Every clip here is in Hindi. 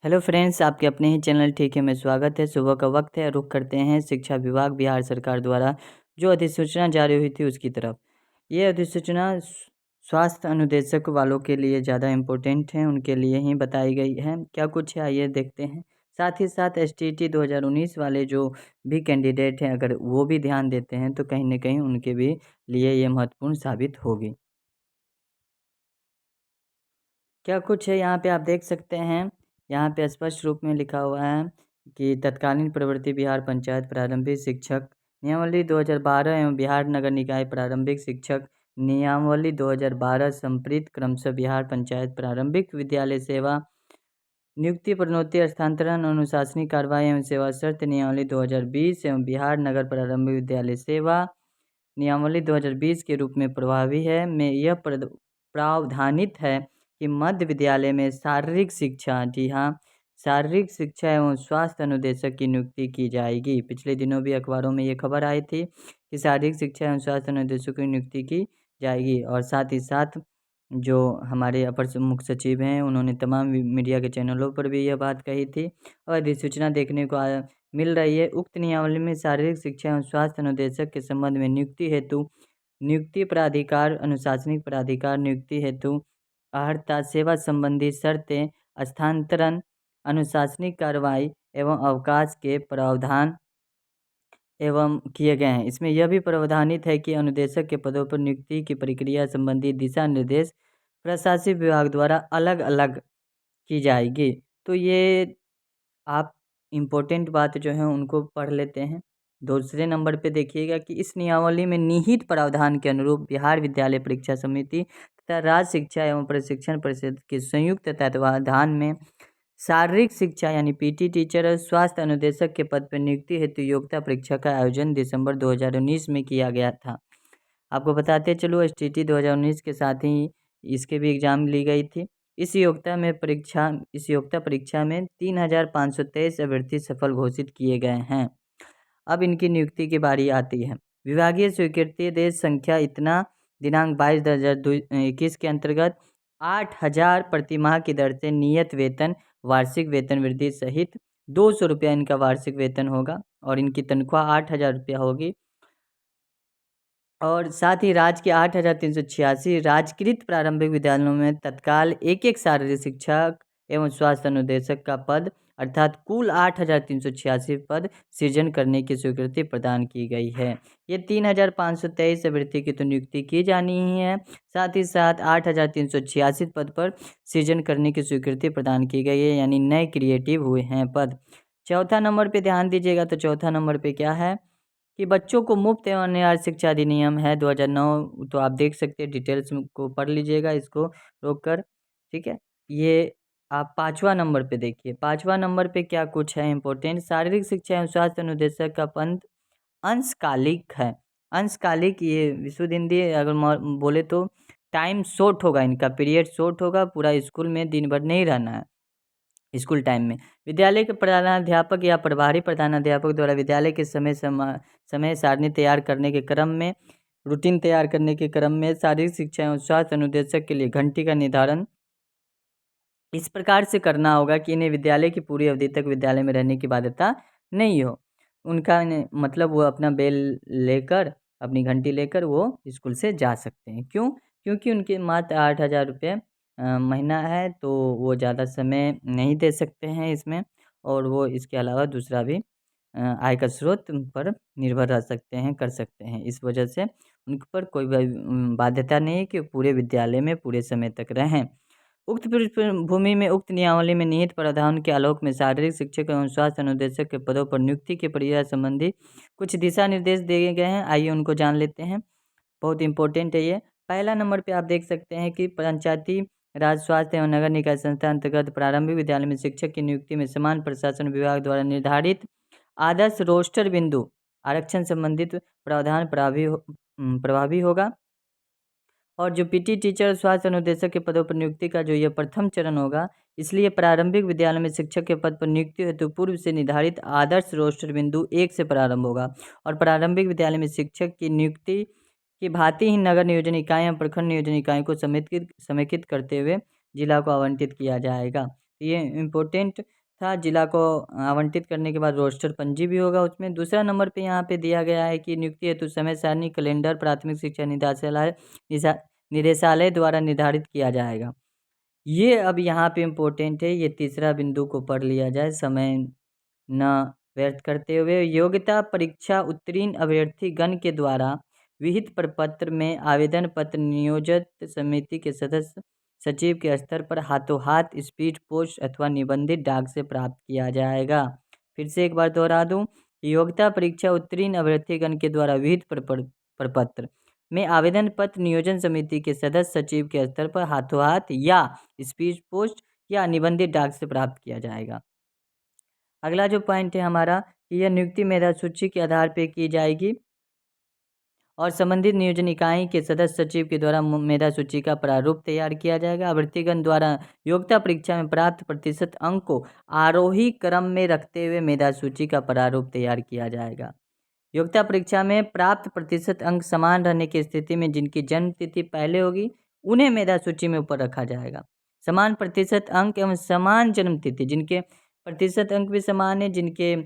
हेलो फ्रेंड्स, आपके अपने ही चैनल ठीक है में स्वागत है। सुबह का वक्त है, रुख करते हैं शिक्षा विभाग बिहार सरकार द्वारा जो अधिसूचना जारी हुई थी उसकी तरफ। ये अधिसूचना स्वास्थ्य अनुदेशक वालों के लिए ज़्यादा इम्पोर्टेंट है, उनके लिए ही बताई गई है। क्या कुछ है आइए देखते हैं। साथ ही साथ STT 2019 वाले जो भी कैंडिडेट हैं, अगर वो भी ध्यान देते हैं तो कहीं ना कहीं उनके भी लिए ये महत्वपूर्ण साबित होगी। क्या कुछ है यहाँ पे आप देख सकते हैं। यहाँ पे स्पष्ट रूप में लिखा हुआ है कि तत्कालीन प्रवृत्ति बिहार पंचायत प्रारंभिक शिक्षक नियमावली 2012 एवं बिहार नगर निकाय प्रारंभिक शिक्षक नियमावली 2012 संप्रीत क्रमशः बिहार पंचायत प्रारंभिक विद्यालय सेवा नियुक्ति प्रोन्नति हस्तांतरण अनुशासनिक कार्रवाई एवं सेवा शर्त नियमावली 2020 एवं बिहार नगर प्रारंभिक विद्यालय सेवा नियमावली 2020 के रूप में प्रभावी है। में यह प्रावधानित है कि मध्य विद्यालय में शारीरिक शिक्षा, जी हाँ, शारीरिक शिक्षा एवं स्वास्थ्य अनुदेशक की नियुक्ति की जाएगी। पिछले दिनों भी अखबारों में ये खबर आई थी कि शारीरिक शिक्षा एवं स्वास्थ्य अनुदेशक की नियुक्ति की जाएगी। और साथ ही साथ जो हमारे अपर मुख्य सचिव हैं, उन्होंने तमाम मीडिया के चैनलों पर भी यह बात कही थी और अधिसूचना देखने को मिल रही है। उक्त नियमावली में शारीरिक शिक्षा एवं स्वास्थ्य अनुदेशक के संबंध में नियुक्ति हेतु नियुक्ति प्राधिकार, अनुशासनिक प्राधिकार नियुक्ति हेतु अर्हता, सेवा संबंधी शर्तें, हस्तांतरण, अनुशासनिक कार्रवाई एवं अवकाश के प्रावधान एवं किए गए हैं। इसमें यह भी प्रावधानित है कि अनुदेशक के पदों पर नियुक्ति की प्रक्रिया संबंधी दिशा निर्देश प्रशासनिक विभाग द्वारा अलग अलग की जाएगी। तो ये आप इम्पोर्टेंट बात जो है उनको पढ़ लेते हैं। दूसरे नंबर पे देखिएगा कि इस नियमावली में निहित प्रावधान के अनुरूप बिहार विद्यालय परीक्षा समिति तथा राज्य शिक्षा एवं प्रशिक्षण परिषद के संयुक्त तत्वावधान में शारीरिक शिक्षा यानी PT टीचर और स्वास्थ्य अनुदेशक के पद पर नियुक्ति हेतु योग्यता परीक्षा का आयोजन दिसंबर 2019 में किया गया था। आपको बताते चलो STT 2019 के साथ ही इसके भी एग्जाम ली गई थी। इस योग्यता परीक्षा में 3523 अभ्यर्थी सफल घोषित किए गए हैं। अब इनकी नियुक्ति की बारी आती है। विभागीय स्वीकृति देश संख्या इतना दिनांक 22/2021 के अंतर्गत 8,000 प्रतिमाह की दर से नियत वेतन, वार्षिक वेतन वृद्धि सहित 200 रुपया इनका वार्षिक वेतन होगा और इनकी तनख्वाह 8,000 रुपया होगी। और साथ ही राज्य के 8,386 राजकृत प्रारंभिक विद्यालयों में तत्काल एक शारीरिक शिक्षक एवं स्वास्थ्य अनुदेशक का पद अर्थात कुल 8,386 पद सृजन करने की स्वीकृति प्रदान की गई है। ये 3,523 अभ्यर्थी की तो नियुक्ति की जानी ही है, साथ ही साथ 8,386 पद पर सृजन करने की स्वीकृति प्रदान की गई है, यानी नए क्रिएटिव हुए हैं पद। चौथा नंबर पे ध्यान दीजिएगा, तो चौथा नंबर पे क्या है कि बच्चों को मुफ्त एवं अनिवार्य शिक्षा अधिनियम है 2009, तो आप देख सकते हैं, डिटेल्स को पढ़ लीजिएगा इसको रोक कर, ठीक है। ये आप 5वां नंबर पे देखिए, 5वां नंबर पे क्या कुछ है इम्पोर्टेंट। शारीरिक शिक्षा एवं स्वास्थ्य अनुदेशक का पद अंशकालिक है। अंशकालिक, ये विशुद्ध हिंदी अगर बोले तो टाइम शॉर्ट होगा, इनका पीरियड शॉर्ट होगा, पूरा स्कूल में दिन भर नहीं रहना है। स्कूल टाइम में विद्यालय के प्रधानाध्यापक या प्रभारी प्रधानाध्यापक द्वारा विद्यालय के समय सारणी तैयार करने के क्रम में, रूटीन तैयार करने के क्रम में शारीरिक शिक्षा एवं स्वास्थ्य अनुदेशक के लिए घंटी का निर्धारण इस प्रकार से करना होगा कि इन्हें विद्यालय की पूरी अवधि तक विद्यालय में रहने की बाध्यता नहीं हो। उनका मतलब वो अपना बेल लेकर, अपनी घंटी लेकर वो स्कूल से जा सकते हैं। क्यों? क्योंकि उनके मात्र 8,000 रुपये महीना है, तो वो ज़्यादा समय नहीं दे सकते हैं इसमें, और वो इसके अलावा दूसरा भी आय का स्रोत पर निर्भर रह सकते हैं, कर सकते हैं। इस वजह से उन पर कोई बाध्यता नहीं है कि पूरे विद्यालय में पूरे समय तक रहें। उक्त पृष्ठभूमि में उक्त नियमावली में निहित प्रावधान के आलोक में शारीरिक शिक्षक एवं स्वास्थ्य अनुदेशक के पदों पर नियुक्ति की प्रक्रिया संबंधी कुछ दिशा निर्देश दिए गए हैं। आइए उनको जान लेते हैं, बहुत इंपॉर्टेंट है ये। पहला नंबर पे आप देख सकते हैं कि पंचायती राज, स्वास्थ्य एवं नगर निकाय संस्था अंतर्गत प्रारंभिक विद्यालय में शिक्षक की नियुक्ति में समान प्रशासन विभाग द्वारा निर्धारित आदर्श रोस्टर बिंदु आरक्षण संबंधित प्रावधान प्रभावी होगा। और जो PT टीचर, स्वास्थ्य अनुदेशक के पदों पर नियुक्ति का जो यह प्रथम चरण होगा, इसलिए प्रारंभिक विद्यालय में शिक्षक के पद पर नियुक्ति हेतु पूर्व से निर्धारित आदर्श रोस्टर बिंदु 1 से प्रारंभ होगा। और प्रारंभिक विद्यालय में शिक्षक की नियुक्ति की भांति ही नगर नियोजन इकाई एवं प्रखंड नियोजन इकाई को समेकित करते हुए जिला को आवंटित किया जाएगा। ये इम्पोर्टेंट था। जिला को आवंटित करने के बाद रोस्टर पंजी भी होगा उसमें। दूसरा नंबर पे यहाँ पे दिया गया है कि नियुक्ति हेतु समय सारणी कैलेंडर प्राथमिक शिक्षा निदेशालय द्वारा निर्धारित किया जाएगा। ये अब यहाँ पे इम्पोर्टेंट है, ये तीसरा बिंदु को पढ़ लिया जाए समय न व्यर्थ करते हुए। योग्यता परीक्षा उत्तीर्ण अभ्यर्थी गण के द्वारा विहित प्रपत्र में आवेदन पत्र नियोजित समिति के सदस्य सचिव के स्तर पर हाथों हाथ स्पीड पोस्ट अथवा निबंधित डाक से प्राप्त किया जाएगा। फिर से एक बार दोहरा दूं, योग्यता परीक्षा उत्तीर्ण अभ्यर्थीगण के द्वारा विहित प्रपत्र में आवेदन पत्र नियोजन समिति के सदस्य सचिव के स्तर पर हाथों हाथ या स्पीड पोस्ट या निबंधित डाक से प्राप्त किया जाएगा। अगला जो पॉइंट है हमारा, यह नियुक्ति मेधा सूची के आधार पर की जाएगी और संबंधित नियोजन इकाई के सदस्य सचिव के द्वारा मेधा सूची का प्रारूप तैयार किया जाएगा। अभ्यर्थीगण द्वारा योग्यता परीक्षा में प्राप्त प्रतिशत अंक को आरोही क्रम में रखते हुए मेधा सूची का प्रारूप तैयार किया जाएगा। योग्यता परीक्षा में प्राप्त प्रतिशत अंक समान रहने की स्थिति में जिनकी जन्म तिथि पहले होगी उन्हें मेधा सूची में ऊपर रखा जाएगा। समान प्रतिशत अंक एवं समान जन्म तिथि, जिनके प्रतिशत अंक भी समान है, जिनके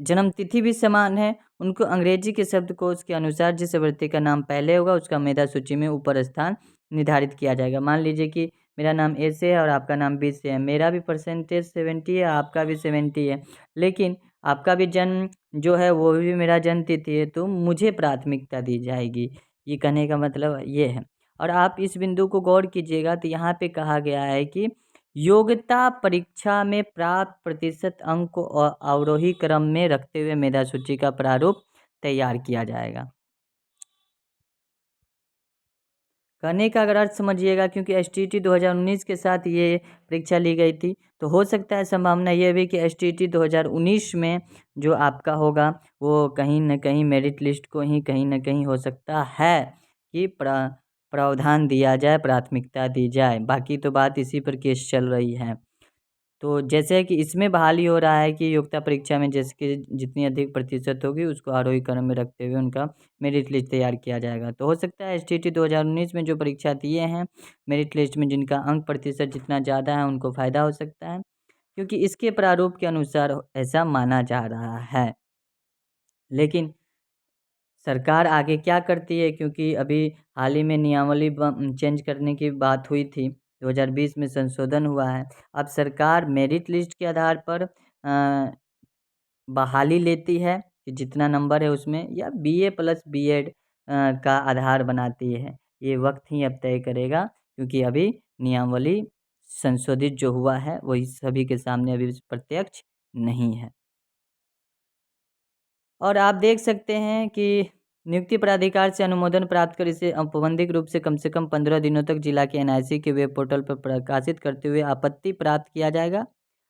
जन्म तिथि भी समान है, उनको अंग्रेजी के शब्दकोश के अनुसार जिस अभ्यर्थी का नाम पहले होगा उसका मेधा सूची में ऊपर स्थान निर्धारित किया जाएगा। मान लीजिए कि मेरा नाम ए से है और आपका नाम बी से है, मेरा भी परसेंटेज 70 है, आपका भी 70 है, लेकिन आपका भी जन्म जो है वो भी मेरा जन्म तिथि है, तो मुझे प्राथमिकता दी जाएगी। ये कहने का मतलब ये है। और आप इस बिंदु को गौर कीजिएगा तो यहाँ पे कहा गया है कि योग्यता परीक्षा में प्राप्त प्रतिशत अंक को अवरोही क्रम में रखते हुए मेधा सूची का प्रारूप तैयार किया जाएगा। कहने का अगर अर्थ समझिएगा, क्योंकि STT 2019 के साथ ये परीक्षा ली गई थी, तो हो सकता है संभावना ये भी कि STT 2019 में जो आपका होगा वो कहीं न कहीं मेरिट लिस्ट को ही कहीं न कहीं हो सकता है कि प्रावधान दिया जाए, प्राथमिकता दी जाए। बाकी तो बात इसी पर केस चल रही है। तो जैसे कि इसमें बहाली हो रहा है कि योग्यता परीक्षा में जैसे कि जितनी अधिक प्रतिशत होगी उसको आरोही क्रम में रखते हुए उनका मेरिट लिस्ट तैयार किया जाएगा। तो हो सकता है STT 2019 में जो परीक्षा दिए हैं मेरिट लिस्ट में जिनका अंक प्रतिशत जितना ज़्यादा है उनको फ़ायदा हो सकता है, क्योंकि इसके प्रारूप के अनुसार ऐसा माना जा रहा है। लेकिन सरकार आगे क्या करती है, क्योंकि अभी हाल ही में नियमावली चेंज करने की बात हुई थी, 2020 में संशोधन हुआ है। अब सरकार मेरिट लिस्ट के आधार पर बहाली लेती है कि जितना नंबर है उसमें, या BA प्लस B.Ed का आधार बनाती है। ये वक्त ही अब तय करेगा, क्योंकि अभी नियमावली संशोधित जो हुआ है वही सभी के सामने अभी प्रत्यक्ष नहीं है। और आप देख सकते हैं कि नियुक्ति प्राधिकार से अनुमोदन प्राप्त कर इसे औपबंधिक रूप से कम 15 दिनों तक जिला के NIC के वेब पोर्टल पर प्रकाशित करते हुए आपत्ति प्राप्त किया जाएगा।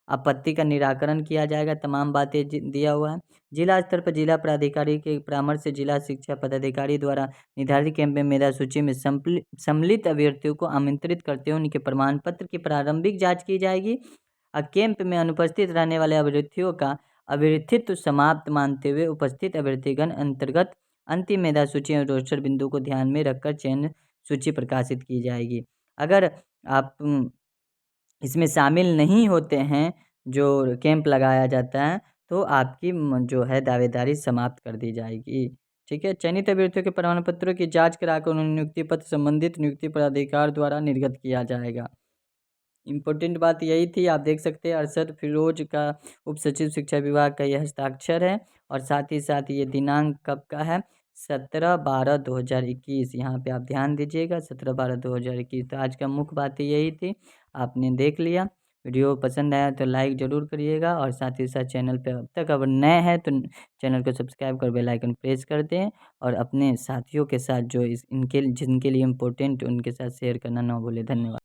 आपत्ति का निराकरण किया जाएगा। तमाम बातें दिया हुआ है। जिला स्तर पर जिला प्राधिकारी के परामर्श से जिला शिक्षा पदाधिकारी द्वारा निर्धारित कैंप में मेधा सूची में सम्मिलित अभ्यर्थियों को आमंत्रित करते हुए उनके प्रमाण पत्र की प्रारंभिक जाँच की जाएगी। कैंप में अनुपस्थित रहने वाले अभ्यर्थियों का अभ्यर्थित्व समाप्त मानते हुए उपस्थित अभ्यर्थीगण अंतर्गत अंतिम मेधा सूची और रोस्टर बिंदु को ध्यान में रखकर चयन सूची प्रकाशित की जाएगी। अगर आप इसमें शामिल नहीं होते हैं, जो कैंप लगाया जाता है, तो आपकी जो है दावेदारी समाप्त कर दी जाएगी। ठीक है। चयनित अभ्यर्थियों के प्रमाण पत्रों की जांच कराकर उन्हें नियुक्ति पत्र संबंधित नियुक्ति प्राधिकार द्वारा निर्गत किया जाएगा। इम्पोर्टेंट बात यही थी। आप देख सकते हैं अरशद फिरोज का उप सचिव शिक्षा विभाग का यह हस्ताक्षर है, और साथ ही साथ ये दिनांक कब का है, 17/12/2021। यहाँ पे आप ध्यान दीजिएगा, 17/12/2021। तो आज का मुख्य बात यही थी, आपने देख लिया। वीडियो पसंद आया तो लाइक ज़रूर करिएगा, और साथ ही साथ चैनल पे अब तक अगर नए हैं तो चैनल को सब्सक्राइब कर बेल आइकन प्रेस कर दें, और अपने साथियों के साथ जो जिनके लिए इम्पोर्टेंट उनके साथ शेयर करना ना भूलें। धन्यवाद।